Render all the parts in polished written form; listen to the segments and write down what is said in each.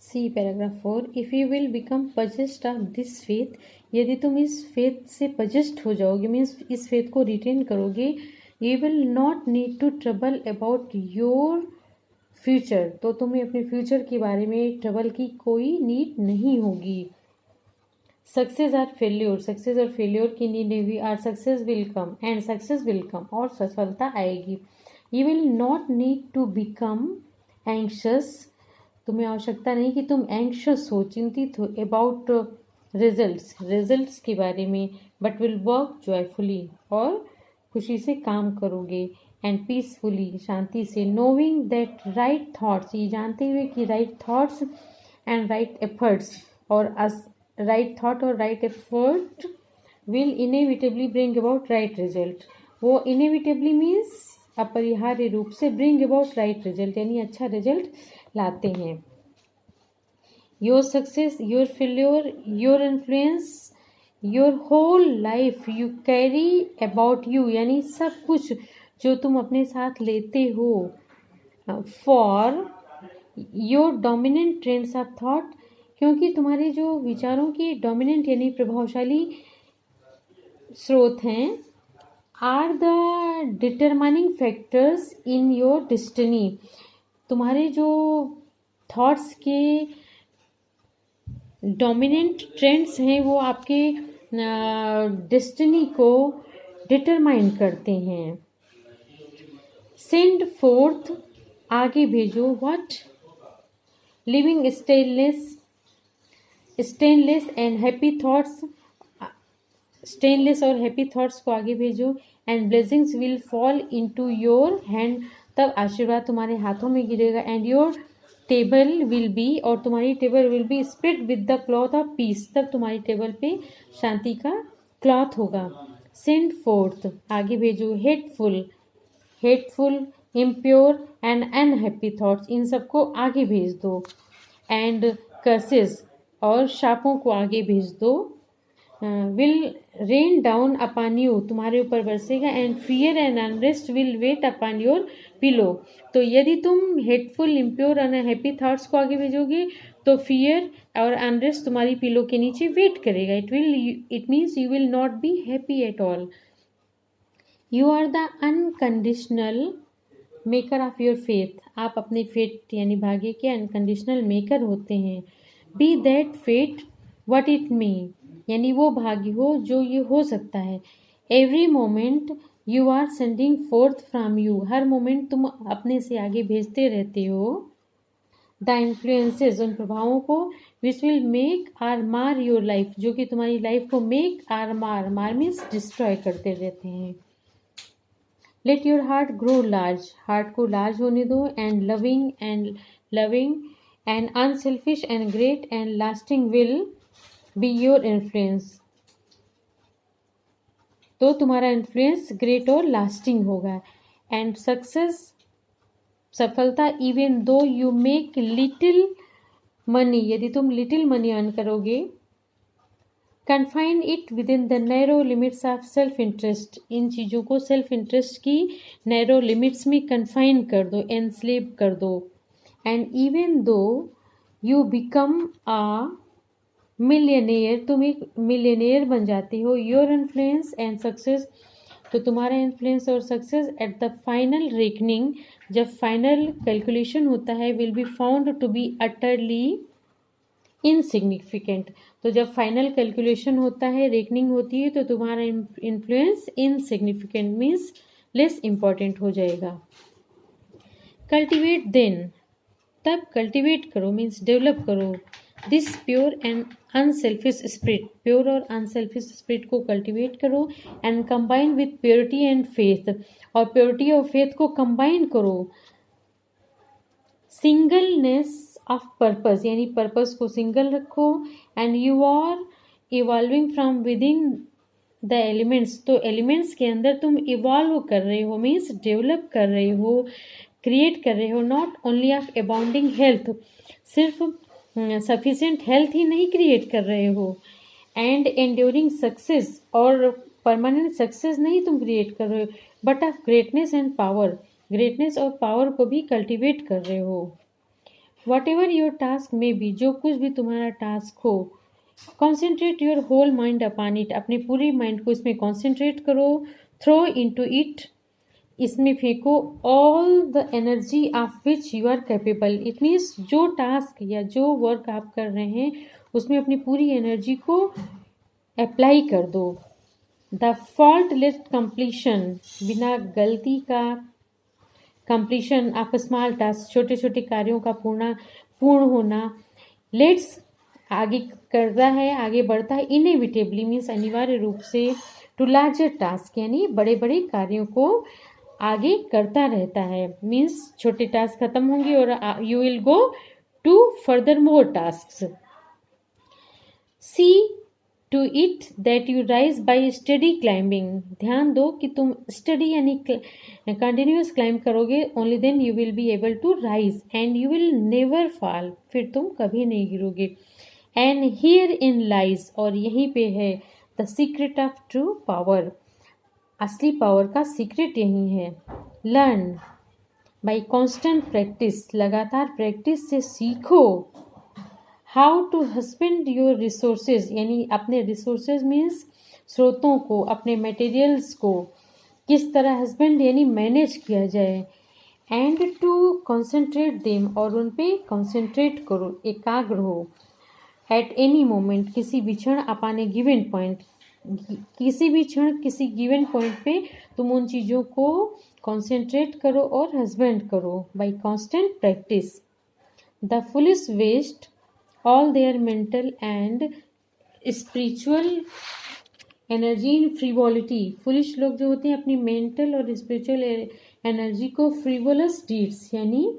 C paragraph 4, if you will become possessed of this faith, यदि तुम इस faith से पजेस्ट हो जाओगे, मीन्स इस फेथ को रिटेन करोगे, you will not need to trouble about your future, तो तुम्हें अपने फ्यूचर के बारे में ट्रबल की कोई नीड नहीं होगी। सक्सेस और फेल्योर की नीड नहीं हुई, our success will come and success will come, और सफलता आएगी। You will not need to become anxious, तुम्हें आवश्यकता नहीं कि तुम एंक्शस हो, चिंतित हो, अबाउट रिजल्ट्स के बारे में, बट विल वर्क जॉयफुली, और खुशी से काम करोगे, एंड पीसफुली, शांति से, नोविंग दैट राइट थॉट्स, ये जानते हुए कि right thoughts and right efforts, और राइट थॉट और right effort will inevitably bring about right result, वो इनएविटेबली मीन्स अपरिहार्य रूप से, ब्रिंग अबाउट राइट रिजल्ट यानी अच्छा रिजल्ट लाते हैं। Your success, your failure, your influence, your whole life you carry about you, यानी सब कुछ जो तुम अपने साथ लेते हो, for your dominant trends of thought, क्योंकि तुम्हारे जो विचारों के डोमिनेंट यानी प्रभावशाली स्रोत हैं, are the determining factors in your destiny, तुम्हारे जो थॉट्स के डोमिनेंट ट्रेंड्स हैं वो आपके डेस्टिनी को डिटरमाइन करते हैं। सेंड फोर्थ, आगे भेजो, what, living stainless and happy thoughts, stainless और हैप्पी थॉट्स को आगे भेजो, and blessings will fall into your hand, तब आशीर्वाद तुम्हारे हाथों में गिरेगा, and your table will be, और तुम्हारी table will be spread with the cloth of peace, तब तुम्हारी टेबल पे शांति का क्लॉथ होगा। सेंड फोर्थ, आगे भेजो, hateful, impure and unhappy thoughts, इन सबको आगे भेज दो, एंड कर्सेस, और शापों को आगे भेज दो, will rain down upon you, तुम्हारे ऊपर बरसेगा, and fear and unrest will wait upon your pillow, तो यदि तुम hateful, impure and happy thoughts को आगे भेजोगे तो फियर और अनरेस्ट तुम्हारी पिलो के नीचे वेट करेगा, it means you will not be happy at all. You are the unconditional maker of your faith, आप अपने फेट यानी भाग्य के अनकंडीशनल मेकर होते हैं। Be that fate what it may, यानी वो भाग्य हो जो ये हो सकता है। Every moment you are sending forth from you, हर मोमेंट तुम अपने से आगे भेजते रहते हो। द इन्फ्लुएंसेस, उन प्रभावों को, विच विल मेक आर मार योर लाइफ, जो कि तुम्हारी लाइफ को मेक आर मार मीन्स डिस्ट्रॉय करते रहते हैं। Let your heart grow large, heart को लार्ज होने दो, and loving and unselfish and great and lasting will be your influence, तो तुम्हारा इन्फ्लुएंस ग्रेट और लास्टिंग होगा। एंड सक्सेस, सफलता, even though you make little money, यदि तुम लिटिल मनी अर्न करोगे, confine it with in the narrow limits of self interest, इन चीज़ों को सेल्फ इंटरेस्ट की नैरो लिमिट्स में कन्फाइन कर दो, एनस्लेव कर दो। And even though you become a millionaire, तुम एक मिलियनेयर बन जाते हो, योर इन्फ्लुएंस एंड सक्सेस, तो तुम्हारा इन्फ्लुएंस और success at the final reckoning, जब फाइनल कैलकुलेशन होता है, will be found to be utterly insignificant, तो जब फाइनल कैलकुलेशन होता है, रेकनिंग होती है, तो तुम्हारा influence insignificant means less important हो जाएगा। कल्टिवेट देन, तब कल्टिवेट करो मीन्स डेवलप करो, this pure and unselfish spirit, pure और अनसेल्फिश स्पिरिट को कल्टिवेट करो, and combine with purity and faith, और प्योरिटी और फेथ को कंबाइन करो। सिंगलनेस ऑफ पर्पस, यानी पर्पस को सिंगल रखो, and you are evolving from within the elements, तो एलिमेंट्स के अंदर तुम इवॉल्व कर रहे हो मीन्स डेवलप कर रहे हो, क्रिएट कर रहे हो, not only of abounding health, सिर्फ सफिशिएंट हेल्थ ही नहीं क्रिएट कर रहे हो, एंड एंड्योरिंग सक्सेस, और परमानेंट सक्सेस नहीं तुम क्रिएट कर रहे हो, but of greatness and power, greatness और पावर को भी कल्टिवेट कर रहे हो। वॉट एवर योर टास्क में बी, जो कुछ भी तुम्हारा टास्क हो, concentrate your whole mind upon it, अपने पूरी माइंड को इसमें कॉन्सेंट्रेट करो, थ्रो इनटू इट, इसमें फेंको, all the energy of which you are capable. It means जो टास्क या जो वर्क आप कर रहे हैं उसमें अपनी पूरी एनर्जी को अप्लाई कर दो। द फॉल्टलेस कंप्लीशन, बिना गलती का कंप्लीशन ऑफ स्मॉल टास्क, छोटे छोटे कार्यों का पूर्ण होना। लेट्स, आगे करता है, आगे बढ़ता है, इनएविटेबली मीन्स अनिवार्य रूप से, टू लार्जर टास्क यानी बड़े बड़े कार्यों को आगे करता रहता है, मीन्स छोटे टास्क खत्म होंगे और you will go to further more task. See to it that you rise by steady climbing, ध्यान दो कि तुम स्टडी यानी कंटिन्यूस क्लाइंब करोगे, only then you will be able to rise and you will never fall, फिर तुम कभी नहीं गिरोगे। एंड हियर इन लाइज, और यहीं पे है, the secret of true power, असली पावर का सीक्रेट यही है। लर्न बाई कॉन्स्टेंट प्रैक्टिस, लगातार प्रैक्टिस से सीखो। How to husband your resources, यानी अपने रिसोर्सेज मीन्स स्रोतों को, अपने मटेरियल्स को किस तरह हस्बैंड यानी मैनेज किया जाए। एंड टू कॉन्सेंट्रेट देम, और उन पे कॉन्सेंट्रेट करो, एकाग्र हो। एट एनी मोमेंट, किसी भी क्षण, अपॉन ए गिवन पॉइंट, किसी भी क्षण किसी गिवन पॉइंट पे तुम उन चीज़ों को कॉन्सेंट्रेट करो और हस्बैंड करो by constant practice. The foolish waste all their mental and spiritual energy in frivolity, foolish लोग जो होते हैं अपनी मेंटल और स्पिरिचुअल एनर्जी को फ्रीवोलस डीड्स यानी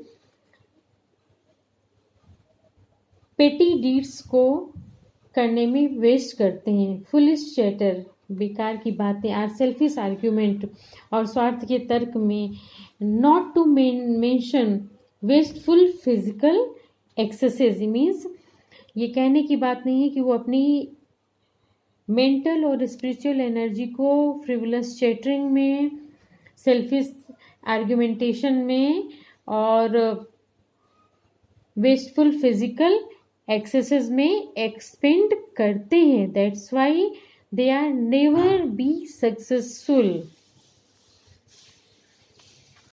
पेटी डीड्स को करने में वेस्ट करते हैं। फुलिश चैटर, बेकार की बातें, आर सेल्फिश आर्ग्यूमेंट, और स्वार्थ के तर्क में। Not to mention wasteful physical excesses, means ये कहने की बात नहीं है कि वो अपनी मेंटल और स्पिरिचुअल एनर्जी को फ्रिवलस चैटरिंग में, सेल्फिश आर्ग्यूमेंटेशन में और वेस्टफुल फिजिकल एक्सेसेस में एक्सपेंड करते हैं। That's why they are never be successful.